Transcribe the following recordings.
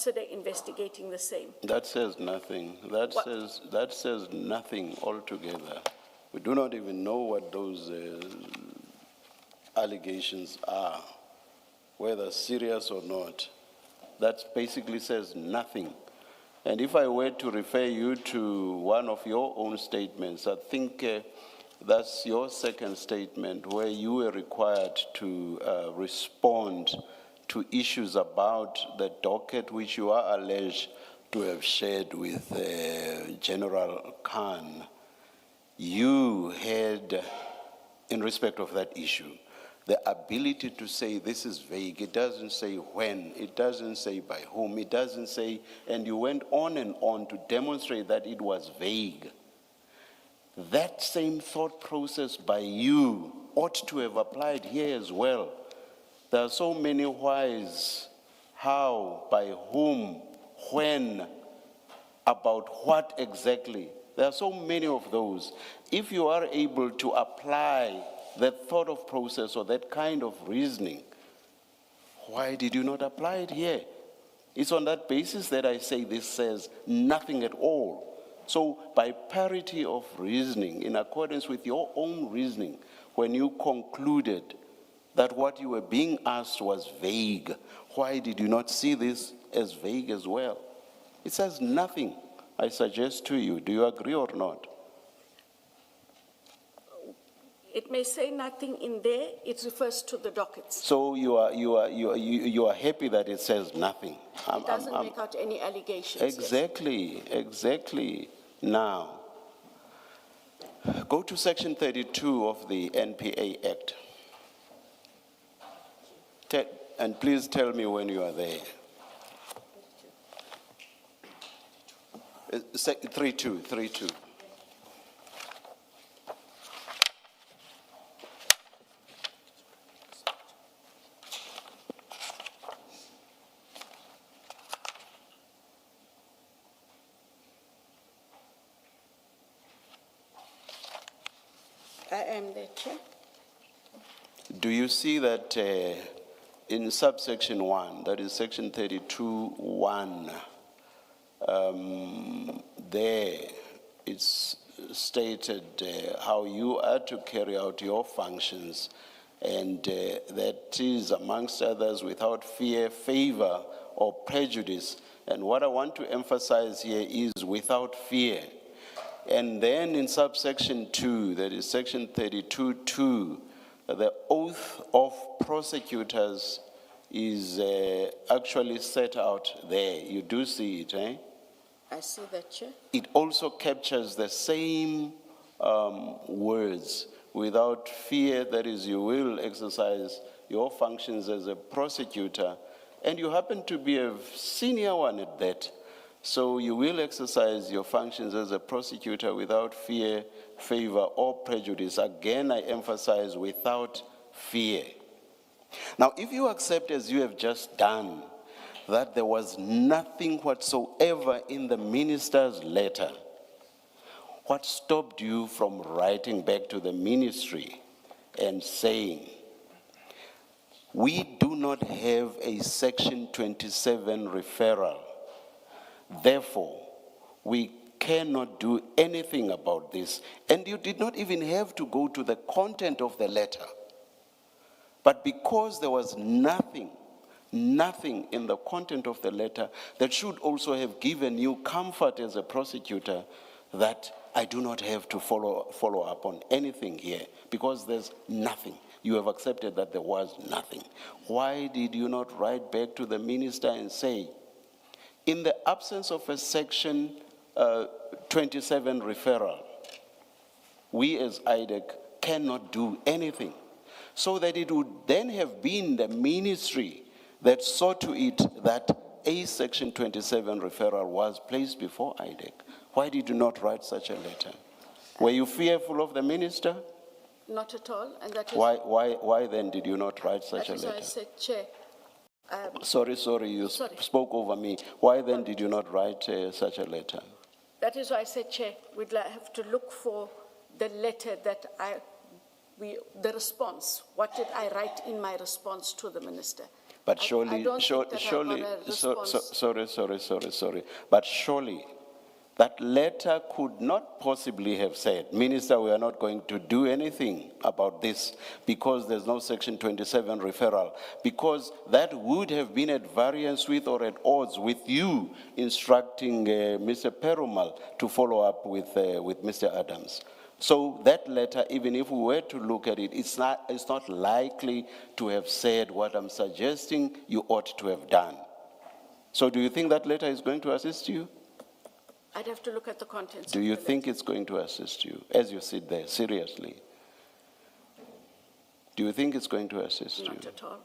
consider investigating the same. That says nothing. That says nothing altogether. We do not even know what those allegations are, whether serious or not. That basically says nothing. And if I were to refer you to one of your own statements, I think that's your second statement where you were required to respond to issues about the docket which you are alleged to have shared with General Khan. You had, in respect of that issue, the ability to say this is vague. It doesn't say when, it doesn't say by whom, it doesn't say, and you went on and on to demonstrate that it was vague. That same thought process by you ought to have applied here as well. There are so many whys, how, by whom, when, about what exactly. There are so many of those. If you are able to apply that thought of process or that kind of reasoning, why did you not apply it here? It's on that basis that I say this says nothing at all. So by parity of reasoning, in accordance with your own reasoning, when you concluded that what you were being asked was vague, why did you not see this as vague as well? It says nothing, I suggest to you. Do you agree or not? It may say nothing in there, it refers to the dockets. So you are happy that it says nothing. It doesn't make out any allegations. Exactly, yes. Exactly. Now, go to section 32 of the NPA Act. And please tell me when you are there. 32. I am the chair. Do you see that in subsection 1, that is section 32(1), there it's stated how you are to carry out your functions, and that is amongst others without fear, favor, or prejudice. And what I want to emphasize here is without fear. And then in subsection 2, that is section 32(2), the oath of prosecutors is actually set out there. You do see it, eh? I see that, Chair. It also captures the same words, without fear, that is, you will exercise your functions as a prosecutor, and you happen to be a senior one at that. So you will exercise your functions as a prosecutor without fear, favor, or prejudice. Again, I emphasize without fear. Now, if you accept, as you have just done, that there was nothing whatsoever in the minister's letter, what stopped you from writing back to the ministry and saying, we do not have a section 27 referral, therefore, we cannot do anything about this. And you did not even have to go to the content of the letter. But because there was nothing in the content of the letter that should also have given you comfort as a prosecutor that I do not have to follow up on anything here because there's nothing. You have accepted that there was nothing. Why did you not write back to the minister and say, in the absence of a section 27 referral, we as IDAC cannot do anything? So that it would then have been the ministry that saw to it that a section 27 referral was placed before IDAC. Why did you not write such a letter? Were you fearful of the minister? Not at all. And that is why then did you not write such a letter? That is why I said, Chair. Sorry, you spoke over me. Why then did you not write such a letter? That is why I said, Chair, we'd have to look for the letter that the response. What did I write in my response to the minister? But I surely, don't think that I got surely, a sorry. But surely, that letter could not possibly have said, Minister, we are not going to do anything about this because there's no Section 27 referral, because that would have been at variance with or at odds with you instructing Mr. Perumal to follow up with Mr. Adams. So that letter, even if we were to look at it, it's not likely to have said what I'm suggesting you ought to have done. So do you think that letter is going to assist you? I'd have to look at the contents. Do of you the think letter. it's going to assist you as you sit there, seriously? Do you think it's going to assist you? Not at all.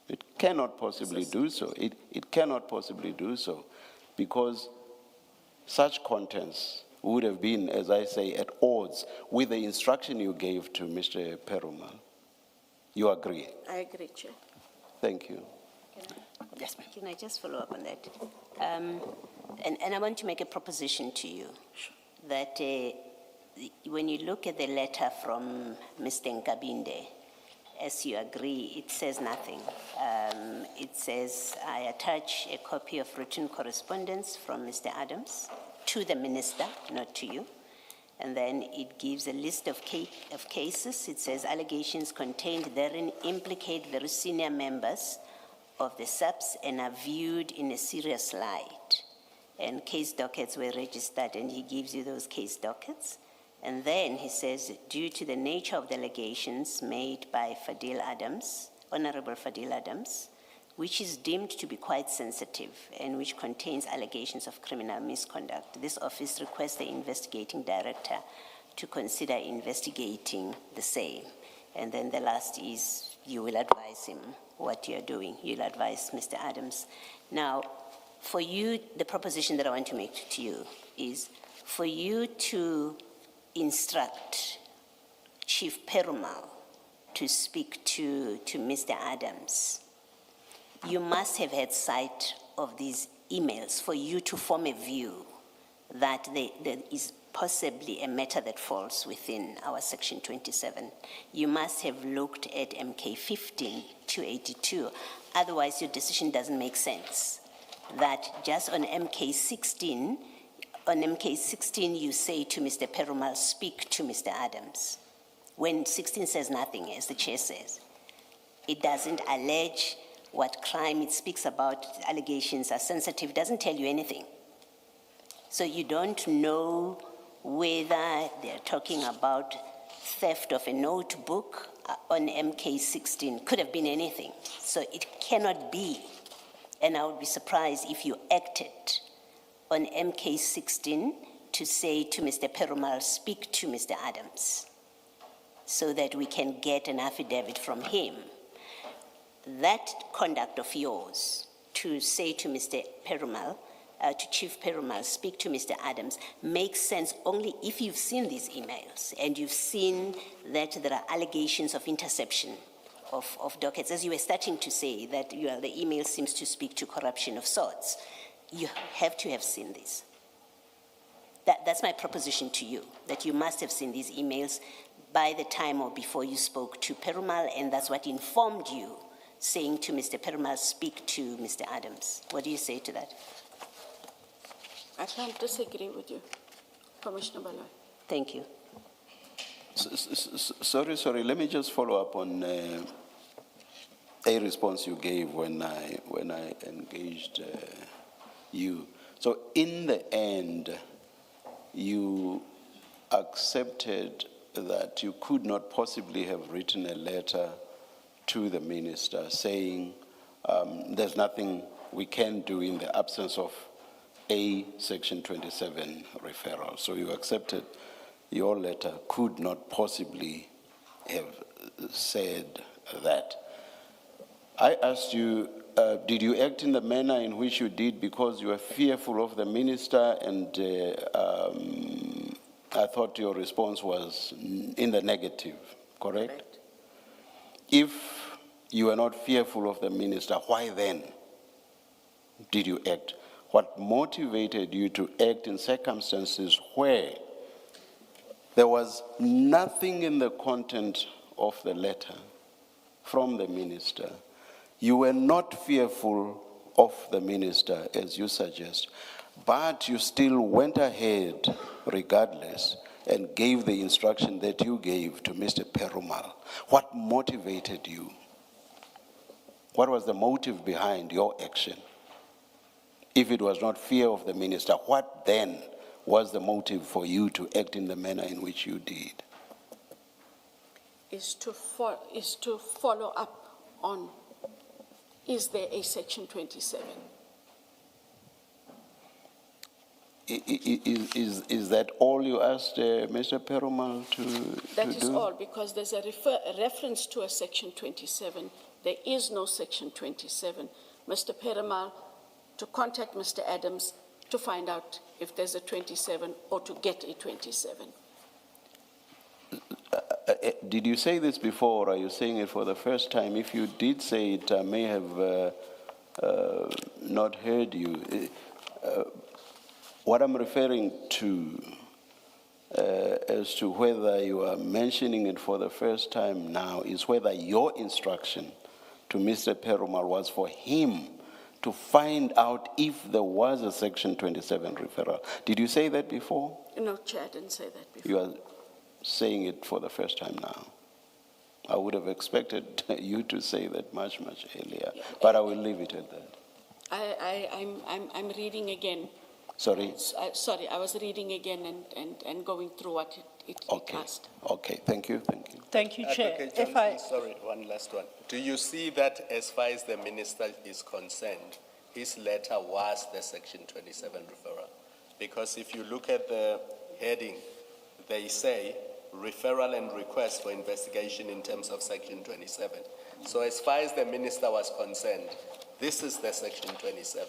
It cannot possibly do so. It cannot possibly do so because such contents would have been, as I say, at odds with the instruction you gave to Mr. Perumal. You agree? I agree, Chair. Thank you. Yes, ma'am. Can I just follow up on that? And I want to make a proposition to you that when you look at the letter from Mr. Nkabinde, as you agree, it says nothing. It says, I attach a copy of written correspondence from Mr. Adams to the minister, not to you. And then it gives a list of cases. It says allegations contained therein implicate very senior members of the SAPS and are viewed in a serious light. And case dockets were registered, and he gives you those case dockets. And then he says, due to the nature of the allegations made by Fadil Adams, Honorable Fadil Adams, which is deemed to be quite sensitive and which contains allegations of criminal misconduct, this office requests the investigating director to consider investigating the same. And then the last is, you will advise him what you're doing. You'll advise Mr. Adams. Now, for you, the proposition that I want to make to you is for you to instruct Chief Perumal to speak to Mr. Adams. You must have had sight of these emails for you to form a view that there is possibly a matter that falls within our Section 27. You must have looked at MK 15 to 82. Otherwise, your decision doesn't make sense. That just on MK 16, you say to Mr. Perumal, speak to Mr. Adams. When 16 says nothing, as the chair says, it doesn't allege what crime it speaks about. Allegations are sensitive, doesn't tell you anything. So you don't know whether they're talking about theft of a notebook on MK 16. Could have been anything. So it cannot be. And I would be surprised if you acted on MK 16 to say to Mr. Perumal, speak to Mr. Adams, so that we can get an affidavit from him. That conduct of yours to say to Mr. Perumal, to Chief Perumal, speak to Mr. Adams, makes sense only if you've seen these emails and you've seen that there are allegations of interception of dockets. As you were starting to say that the email seems to speak to corruption of sorts, you have to have seen this. That's my proposition to you, that you must have seen these emails by the time or before you spoke to Perumal, and that's what informed you saying to Mr. Perumal, speak to Mr. Adams. What do you say to that? I can't disagree with you, Commissioner Baloy. Thank you. Sorry, let me just follow up on a response you gave when I engaged you. So in the end, you accepted that you could not possibly have written a letter to the minister saying there's nothing we can do in the absence of a Section 27 referral. So you accepted your letter could not possibly have said that. I asked you, did you act in the manner in which you did because you were fearful of the minister? And I thought your response was in the negative, correct? Correct. If you were not fearful of the minister, why then did you act? What motivated you to act in circumstances where there was nothing in the content of the letter from the minister You were not fearful of the minister, as you suggest, but you still went ahead regardless and gave the instruction that you gave to Mr. Perumal. What motivated you? What was the motive behind your action? If it was not fear of the minister, what then was the motive for you to act in the manner in which you did? Is to follow up on, is there a Section 27? Is that all you asked Mr. Perumal to do? That is all, because there's a reference to a Section 27. There is no Section 27. Mr. Perumal to contact Mr. Adams to find out if there's a 27 or to get a 27. Did you say this before, or are you saying it for the first time? If you did say it, I may have not heard you. What I'm referring to as to whether you are mentioning it for the first time now is whether your instruction to Mr. Perumal was for him to find out if there was a Section 27 referral. Did you say that before? No, Chair, I didn't say that before. You are saying it for the first time now. I would have expected you to say that much earlier, but I will leave it at that. I'm reading again. Sorry? Sorry, I was reading again and going through what it asked. Okay, thank you. Thank you, Chair. Advocate Johnson, sorry, one last one. Do you see that as far as the minister is concerned, his letter was the Section 27 referral? Because if you look at the heading, they say referral and request for investigation in terms of Section 27. So as far as the minister was concerned, this is the Section 27.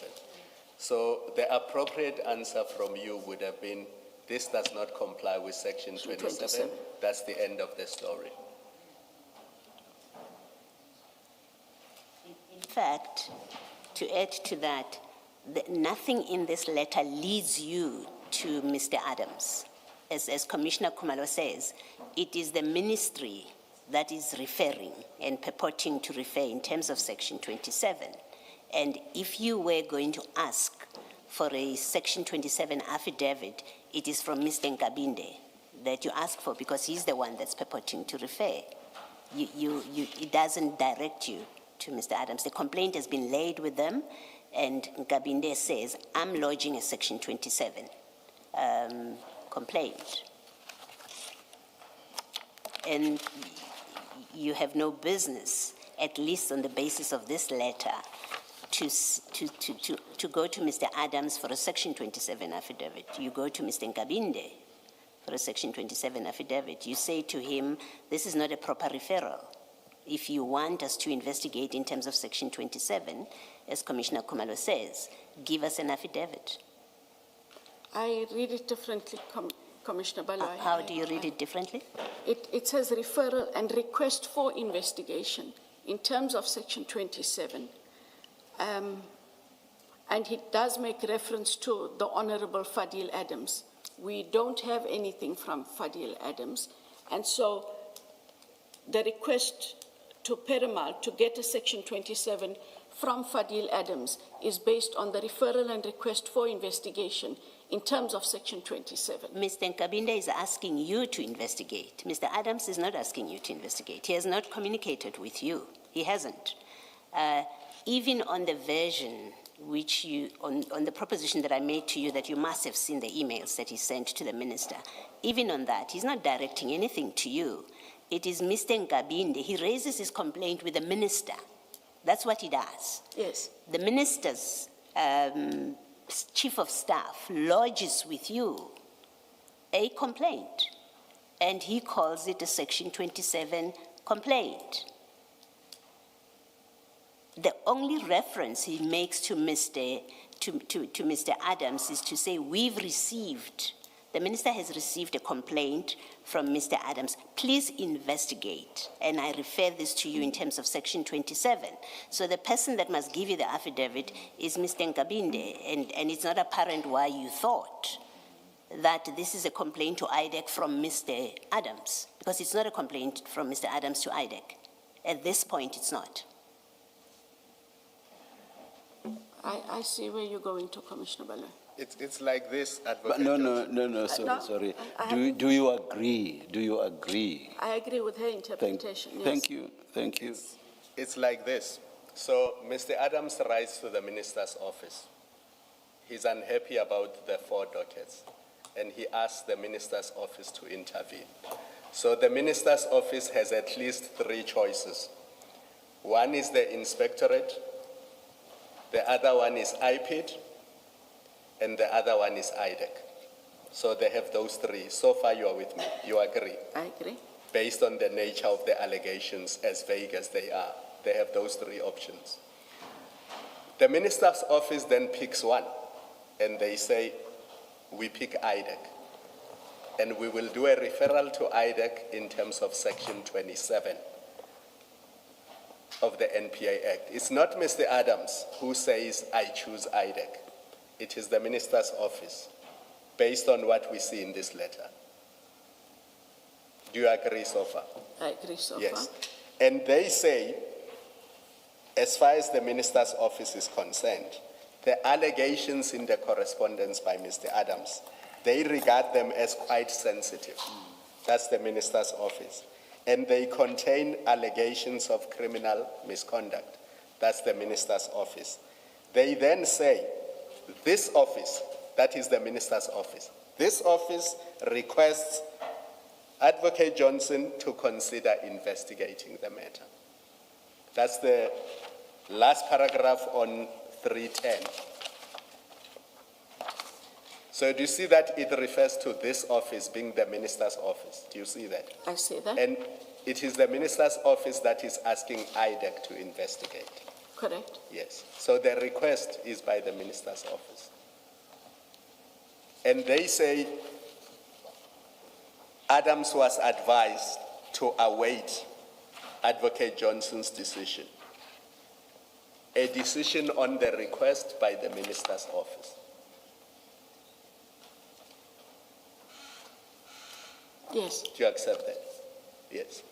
So the appropriate answer from you would have been, this does not comply with Section 27. That's the end of the story. In fact, to add to that, nothing in this letter leads you to Mr. Adams. As Commissioner Khumalo says, it is the ministry that is referring and purporting to refer in terms of Section 27. And if you were going to ask for a Section 27 affidavit, it is from Mr. Nkabinde that you ask for, because he's the one that's purporting to refer. It doesn't direct you to Mr. Adams. The complaint has been laid with them, and Nkabinde says, I'm lodging a Section 27 complaint. And you have no business, at least on the basis of this letter, to go to Mr. Adams for a Section 27 affidavit. You go to Mr. Nkabinde for a Section 27 affidavit. You say to him, this is not a proper referral. If you want us to investigate in terms of Section 27, as Commissioner Khumalo says, give us an affidavit. I read it differently, Commissioner Baloyi. How do you read it differently? It says referral and request for investigation in terms of Section 27. And he does make reference to the Honorable Fadil Adams. We don't have anything from Fadil Adams. And so the request to Perumal to get a Section 27 from Fadil Adams is based on the referral and request for investigation in terms of Section 27. Mr. Nkabinde is asking you to investigate. Mr. Adams is not asking you to investigate. He has not communicated with you. He hasn't. Even on the version which you, on the proposition that I made to you that you must have seen the emails that he sent to the minister, even on that, he's not directing anything to you. It is Mr. Nkabinde. He raises his complaint with the minister. That's what he does. Yes. The minister's chief of staff lodges with you a complaint, and he calls it a Section 27 complaint. The only reference he makes to Mr. Adams is to say, we've received, the minister has received a complaint from Mr. Adams. Please investigate. And I refer this to you in terms of Section 27. So the person that must give you the affidavit is Mr. Nkabinde, and it's not apparent why you thought that this is a complaint to IDAC from Mr. Adams, because it's not a complaint from Mr. Adams to IDAC. At this point, it's not. I see where you're going to, Commissioner Bala. It's like this, But Advocate no, Johnson. no, no, sorry. I Do, haven't- do you agree? Do you agree? I agree with her interpretation, yes. Thank you. It's like this. So Mr. Adams writes to the minister's office. He's unhappy about the 4 dockets, and he asks the minister's office to intervene. So the minister's office has at least 3 choices. One is the inspectorate, the other one is IPID, and the other one is IDAC. So they have those 3. So far you are with me. You agree? I agree. Based on the nature of the allegations, as vague as they are, they have those 3 options. The minister's office then picks one, and they say, we pick IDAC. And we will do a referral to IDAC in terms of Section 27 of the NPA Act. It's not Mr. Adams who says, I choose IDAC. It is the minister's office, based on what we see in this letter. Do you agree so far? I agree so far. Yes. And they say, as far as the minister's office is concerned, the allegations in the correspondence by Mr. Adams, they regard them as quite sensitive. That's the minister's office. And they contain allegations of criminal misconduct. That's the minister's office. They then say, this office, that is the minister's office, this office requests Advocate Johnson to consider investigating the matter. That's the last paragraph on 310. So do you see that it refers to this office being the minister's office? Do you see that? I see that. And it is the minister's office that is asking IDAC to investigate. Correct. Yes. So the request is by the minister's office. And they say Adams was advised to await Advocate Johnson's decision, a decision on the request by the minister's office. Yes. Do you accept that? Yes.